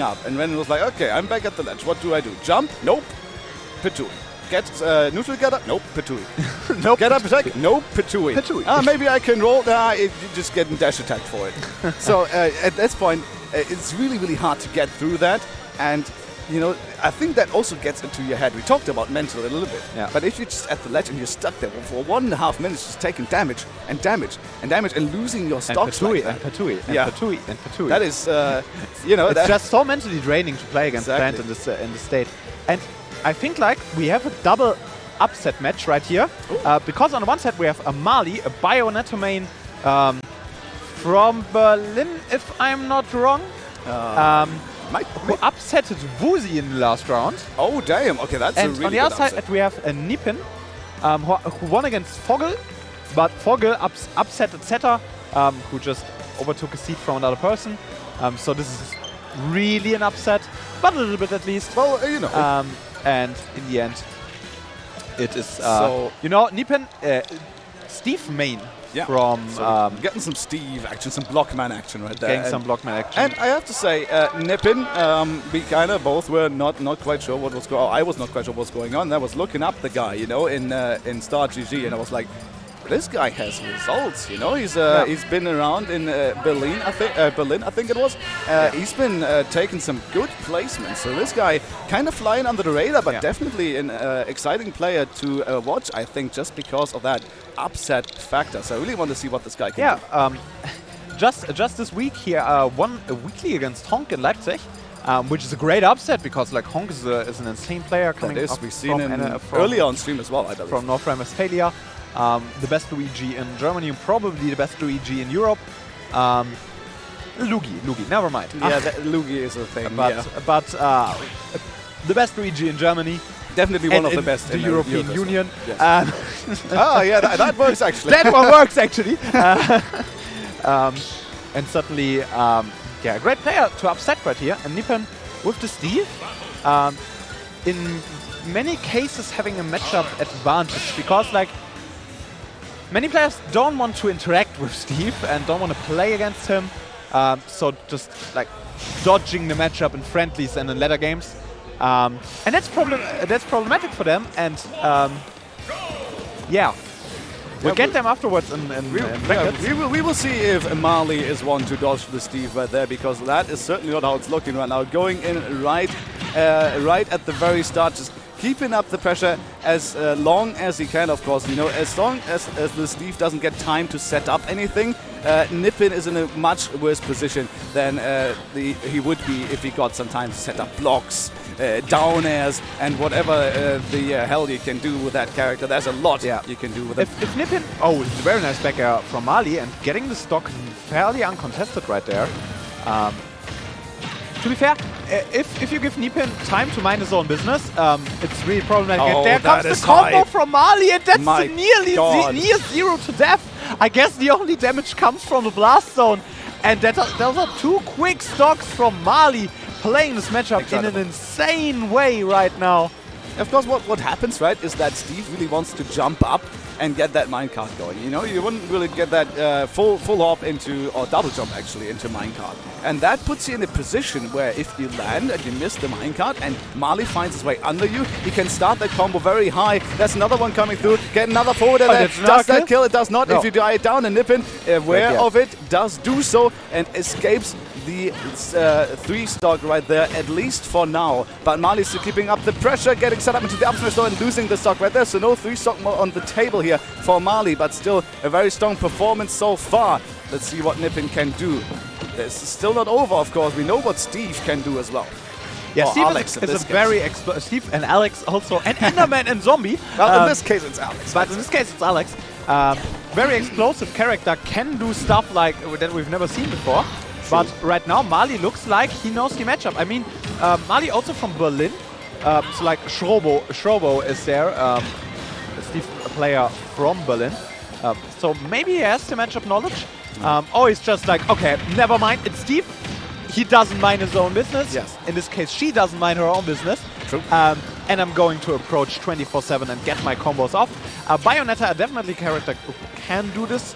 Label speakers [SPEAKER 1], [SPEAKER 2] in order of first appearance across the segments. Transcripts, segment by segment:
[SPEAKER 1] up, and then it was like, okay, I'm back at the ledge. What do I do? Jump? Nope. Pitui. Get neutral get up? Nope. Pitui.
[SPEAKER 2] Nope.
[SPEAKER 1] Get up attack? Nope. Pitui. Maybe I can roll. You just get dash attack for it. So at this point, it's really, really hard to get through that. And you know, I think that also gets into your head. We talked about mental a little bit.
[SPEAKER 2] Yeah.
[SPEAKER 1] But if you're just at the ledge and you're stuck there for 1.5 minutes, just taking damage and damage and damage and losing your stocks
[SPEAKER 2] and
[SPEAKER 1] like that.
[SPEAKER 2] Patui, and Patui.
[SPEAKER 1] That is, you know,
[SPEAKER 2] it's just so mentally draining to play against Plant in this state. And I think like we have a double upset match right here, because on the one side we have a MaLi, a Bayonetta main from Berlin, if I'm not wrong. Who upsetted Woozy in the last round.
[SPEAKER 1] Oh, damn. Okay, that's a really good
[SPEAKER 2] And on the other side, we have a niPin, who won against Fogel, but Fogel upsetted Zeta, who just overtook a seat from another person. So this is really an upset, but a little bit at least.
[SPEAKER 1] Well, you know.
[SPEAKER 2] And in the end, it is, you know, niPin, Steve main.
[SPEAKER 1] Yeah.
[SPEAKER 2] From
[SPEAKER 1] getting some Steve action, some Blockman action right there.
[SPEAKER 2] Getting some Blockman action.
[SPEAKER 1] And I have to say, niPin, we kind of both were not quite sure what was going on. I was not quite sure what was going on. I was looking up the guy, you know, in Star GG, and I was like, this guy has results, you know. He's been around in Berlin, I think it was. He's been taking some good placements. So this guy kind of flying under the radar, but definitely an exciting player to watch, I think, just because of that upset factor. So I really want to see what this guy can do.
[SPEAKER 2] Just this week he won a weekly against Honk in Leipzig. Which is a great upset because like Honk is an insane player coming up
[SPEAKER 1] we've seen him earlier on stream as well, I believe.
[SPEAKER 2] From North Rhine-Westphalia. The best Luigi in Germany, probably the best Luigi in Europe. Luigi, never mind.
[SPEAKER 1] Yeah, Luigi is a thing.
[SPEAKER 2] But the best Luigi in Germany.
[SPEAKER 1] Definitely one of the best
[SPEAKER 2] in the European Union.
[SPEAKER 1] Yes. Oh, yeah, that works actually.
[SPEAKER 2] That one works actually. And certainly, a great player to upset right here. And niPin with the Steve. In many cases, having a matchup advantage because, like, many players don't want to interact with Steve and don't want to play against him. So just like dodging the matchup in friendlies and in ladder games. And that's problematic for them. And we'll get them afterwards in brackets.
[SPEAKER 1] We will see if MaLi is one to dodge the Steve right there, because that is certainly not how it's looking right now. Going in right at the very start, just keeping up the pressure as long as he can, of course. You know, as long as the Steve doesn't get time to set up anything, niPin is in a much worse position than he would be if he got some time to set up blocks, down airs, and whatever the hell you can do with that character. There's a lot you can do with it.
[SPEAKER 2] If niPin, it's a very nice back air from MaLi and getting the stock fairly uncontested right there. To be fair, if you give niPin time to mind his own business, it's really problematic. And there comes the combo from MaLi, and that's near 0 to death. I guess the only damage comes from the blast zone, and those are two quick stocks from MaLi playing this matchup in an insane way right now.
[SPEAKER 1] Of course, what happens, right, is that Steve really wants to jump up and get that minecart going. You know, you wouldn't really get that full hop into, or double jump actually, into minecart. And that puts you in a position where if you land and you miss the minecart and MaLi finds his way under you, he can start that combo very high. There's another one coming through. Get another forward there. Does that kill? It does not. No. If you die it down, and niPin, aware of it, does do so and escapes the 3 stock right there, at least for now. But MaLi's still keeping up the pressure, getting set up into the up smash and losing the stock right there. So no 3 stock more on the table here for MaLi, but still a very strong performance so far. Let's see what niPin can do. It's still not over, of course. We know what Steve can do as well.
[SPEAKER 2] Yeah, Steve is a very explosive. Steve and Alex also, and Enderman and Zombie.
[SPEAKER 1] Well, in this case it's Alex.
[SPEAKER 2] But in this case it's Alex. Very explosive character, can do stuff like that we've never seen before. True. But right now MaLi looks like he knows the matchup. I mean, MaLi also from Berlin. So like Schrobo is there. Steve, a player from Berlin. So maybe he has the matchup knowledge. Or he's just like, okay, never mind, it's Steve. He doesn't mind his own business.
[SPEAKER 1] Yes.
[SPEAKER 2] In this case, she doesn't mind her own business.
[SPEAKER 1] True.
[SPEAKER 2] And I'm going to approach 24/7 and get my combos off. Bayonetta, definitely a character who can do this.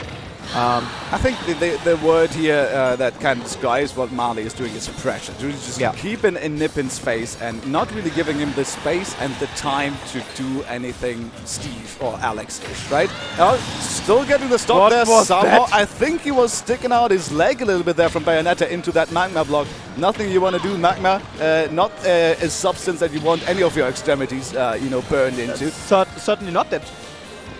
[SPEAKER 1] I think the word here that kind of describes what MaLi is doing is pressure. Just keeping in niPin's face and not really giving him the space and the time to do anything Steve or Alex is, right? Still getting the stop there somehow. I think he was sticking out his leg a little bit there from Bayonetta into that magma block. Nothing you want to do, magma. Not a substance that you want any of your extremities, burned into.
[SPEAKER 2] Certainly not that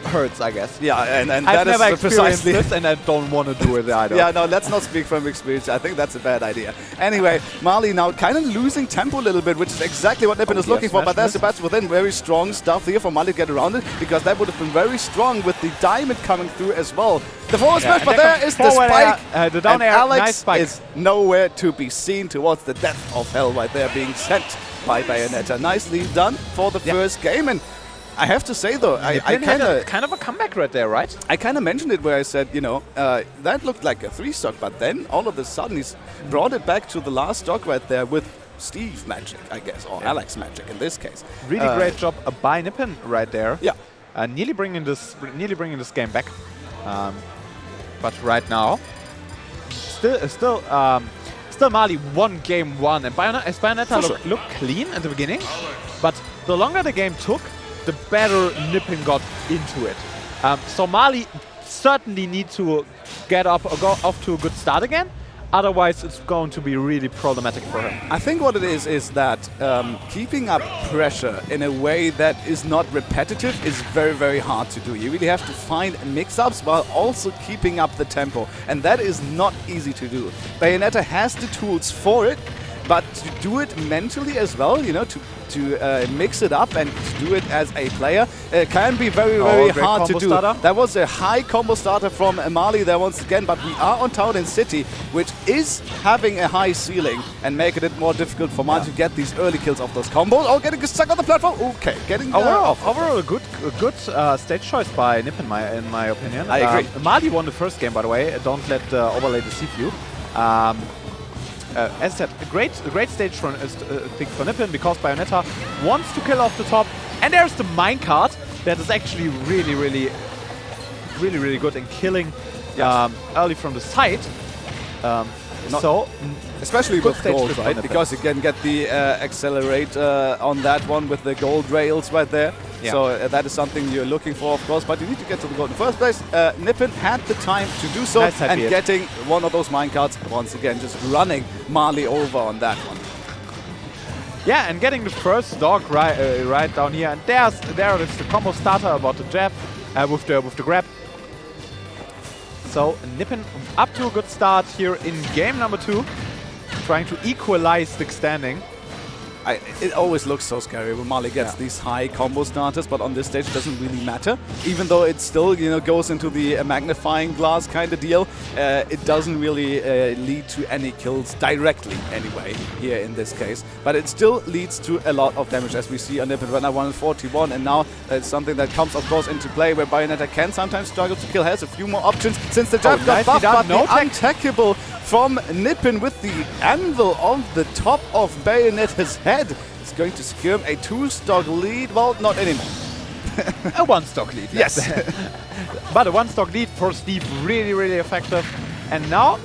[SPEAKER 2] hurts, I guess.
[SPEAKER 1] Yeah, and
[SPEAKER 2] I've
[SPEAKER 1] that is
[SPEAKER 2] never experienced
[SPEAKER 1] precisely
[SPEAKER 2] this, and I don't want to do it either.
[SPEAKER 1] Yeah, no, let's not speak from experience. I think that's a bad idea. Anyway, MaLi now kind of losing tempo a little bit, which is exactly what niPin is looking for. But there's a batch within. Very strong stuff here for MaLi to get around it, because that would have been very strong with the diamond coming through as well. The forward smash, but there is the spike.
[SPEAKER 2] The down air,
[SPEAKER 1] Alex
[SPEAKER 2] nice spike.
[SPEAKER 1] is nowhere to be seen towards the depth of hell right there, being sent by Bayonetta. Nicely done for the first game. And I have to say though, I
[SPEAKER 2] kind of a comeback right there, right?
[SPEAKER 1] I kind of mentioned it where I said, that looked like a 3-stock, but then all of a sudden he's brought it back to the last stock right there with Steve magic, I guess, or Alex magic in this case.
[SPEAKER 2] Really great job by niPin right there.
[SPEAKER 1] Yeah,
[SPEAKER 2] nearly bringing this game back. But right now, still MaLi won game 1, and Bayonetta looked clean at the beginning, but the longer the game took, the better niPin got into it. So MaLi certainly need to get up or go off to a good start again. Otherwise, it's going to be really problematic for him.
[SPEAKER 1] I think what it is that keeping up pressure in a way that is not repetitive is very, very hard to do. You really have to find mix-ups while also keeping up the tempo, and that is not easy to do. Bayonetta has the tools for it, but to do it mentally as well, to mix it up and to do it as a player can be very, very hard to do. That was a high combo starter from MaLi there once again, but we are on Town and City, which is having a high ceiling and making it more difficult for MaLi to get these early kills off those combos. Oh, getting stuck on the platform. Okay, getting off.
[SPEAKER 2] Overall, a good stage choice by niPin, in my opinion.
[SPEAKER 1] I agree.
[SPEAKER 2] MaLi won the first game, by the way. Don't let overlay deceive you. As I said, a great stage thing for niPin, because Bayonetta wants to kill off the top, and there's the minecart that is actually really good in killing early from the side.
[SPEAKER 1] Especially with gold, right? Because you can get the accelerate on that one with the gold rails right there. Yeah. So that is something you're looking for, of course, but you need to get to the gold in the first place. niPin had the time to do so, and getting one of those minecarts, once again, just running MaLi over on that one.
[SPEAKER 2] Yeah, and getting the first dog right down here, and there is the combo starter about the jab with the grab. So niPin up to a good start here in game number 2, trying to equalize the standing.
[SPEAKER 1] It always looks so scary when MaLi gets these high combo starters, but on this stage it doesn't really matter. Even though it still goes into the magnifying glass kind of deal, it doesn't really lead to any kills directly anyway here in this case. But it still leads to a lot of damage, as we see on niPin right now, 141, and now it's something that comes of course into play where Bayonetta can sometimes struggle to kill, has a few more options since the jab got buffed, but the untackable from niPin with the anvil on the top of Bayonetta's head is going to secure a 2-stock lead. Well, not anymore.
[SPEAKER 2] A 1-stock lead.
[SPEAKER 1] Yes.
[SPEAKER 2] But a 1-stock lead for Steve, really effective. And now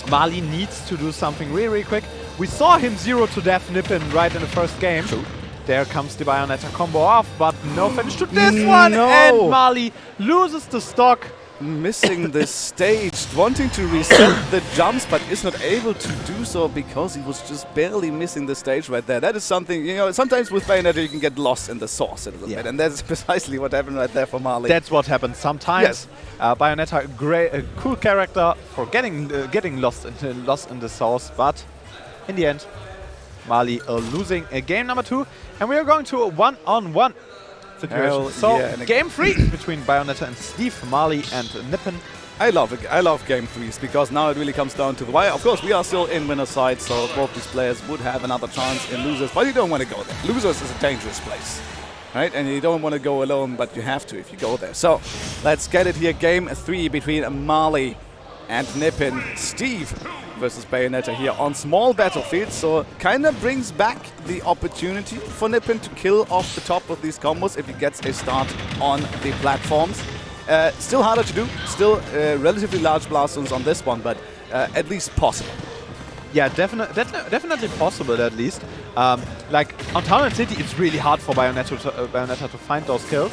[SPEAKER 2] MaLi needs to do something really quick. We saw him 0 to death niPin right in the first game. True. There comes the Bayonetta combo off, but no finish to this one. And MaLi loses the stock.
[SPEAKER 1] Missing the stage, wanting to reset the jumps, but is not able to do so because he was just barely missing the stage right there. That is something, sometimes with Bayonetta you can get lost in the sauce a little bit, and that's precisely what happened right there for MaLi.
[SPEAKER 2] That's what happens sometimes. Yes. Bayonetta, a cool character for getting lost in the sauce, but in the end, MaLi losing game number 2, and we are going to a one-on-one situation. So game 3 between Bayonetta and Steve, MaLi and niPin.
[SPEAKER 1] I love game 3s because now it really comes down to the wire. Of course, we are still in winner's side, so both these players would have another chance in losers, but you don't want to go there. Losers is a dangerous place, right? And you don't want to go alone, but you have to if you go there. So let's get it here. Game 3 between MaLi and niPin. Steve versus Bayonetta here on small battlefields, so kind of brings back the opportunity for niPin to kill off the top of these combos if he gets a start on the platforms. Still harder to do, still relatively large blast zones on this one, but at least possible.
[SPEAKER 2] Yeah, definitely possible at least. Like on Town & City, it's really hard for Bayonetta to find those kills.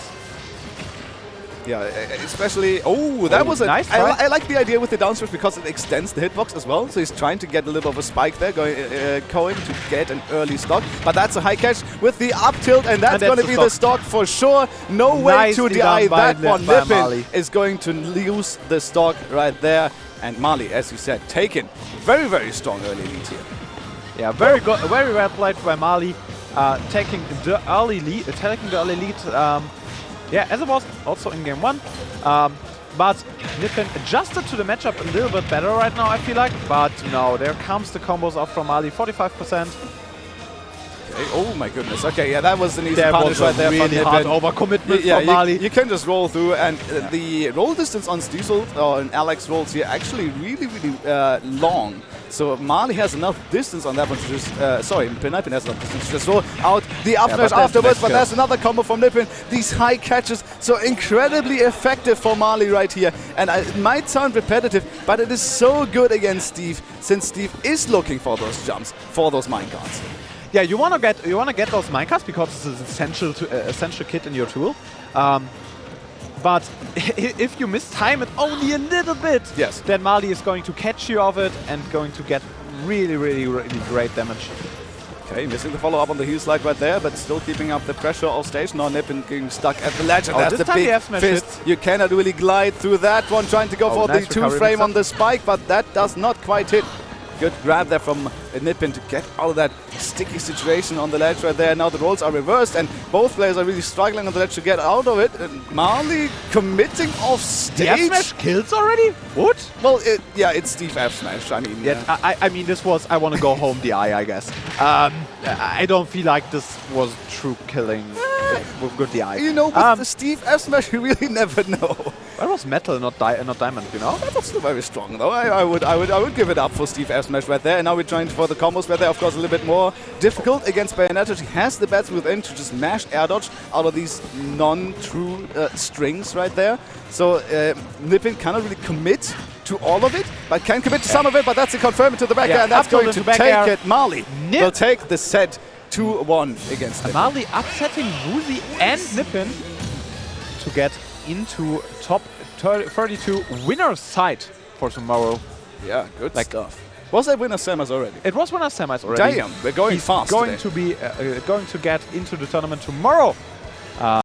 [SPEAKER 1] Yeah, especially... Oh, that was a...
[SPEAKER 2] nice
[SPEAKER 1] I like the idea with the down smash because it extends the hitbox as well. So he's trying to get a little bit of a spike there, going to get an early stock. But that's a high catch with the up tilt, and that's going to be the stock for sure. No way to DI that one. niPin is going to lose the stock right there. And MaLi, as you said, taken very, very strong early lead here.
[SPEAKER 2] Yeah, very good, very well played by MaLi, taking the early lead. Yeah, as it was also in game 1. But niPin adjusted to the matchup a little bit better right now, I feel like. But no, there comes the combos off from MaLi, 45%.
[SPEAKER 1] Okay. Oh my goodness. Okay, yeah, that was an easy punish right there.
[SPEAKER 2] Really hard overcommitment from MaLi.
[SPEAKER 1] You can just roll through, and the roll distance on Stiesel or in Alex rolls here actually really, really long. So MaLi has enough distance on that one to just, sorry, niPin has enough distance to just roll out the up smash afterwards, but there's another combo from niPin. These high catches, so incredibly effective for MaLi right here. And it might sound repetitive, but it is so good against Steve, since Steve is looking for those jumps, for those minecarts.
[SPEAKER 2] Yeah, you wanna get those minecarts because it's an essential kit in your tool. But if you mistime it only a little bit,
[SPEAKER 1] yes,
[SPEAKER 2] then MaLi is going to catch you of it and going to get really, really, really great damage.
[SPEAKER 1] Okay, missing the follow-up on the heel slide right there, but still keeping up the pressure off stage. Now niPin getting stuck at the ledge, and that's the big fist. You cannot really glide through that one, trying to go for the 2-frame on the spike, but that does not quite hit. Good grab there from niPin to get out of that sticky situation on the ledge right there. Now the roles are reversed, and both players are really struggling on the ledge to get out of it. And MaLi committing off stage.
[SPEAKER 2] The F-smash kills already? What?
[SPEAKER 1] Well, yeah, it's Steve F-smash. I mean,
[SPEAKER 2] yeah. I mean, this was I want to go home DI, I guess. I don't feel like this was true killing with good DI.
[SPEAKER 1] You know, with the Steve F-smash, you really never know.
[SPEAKER 2] That was metal, not diamond, you know?
[SPEAKER 1] That was still very strong, though. I would give it up for Steve F-smash right there. And now we're trying for the combos right there. Of course, a little bit more difficult against Bayonetta. She has the bats within to just mash air dodge out of these non-true strings right there. So niPin cannot really commit to all of it, but can commit to some of it. But that's a confirm to the back air, and that's going to take it. MaLi will take the set 2-1 against niPin.
[SPEAKER 2] MaLi upsetting Woozy and niPin to get into top 32 winner's side for tomorrow.
[SPEAKER 1] Yeah, good stuff. Was that winner's semis already?
[SPEAKER 2] It was winner's semis already.
[SPEAKER 1] Damn, we're going fast
[SPEAKER 2] He's going to be going to get into the tournament tomorrow.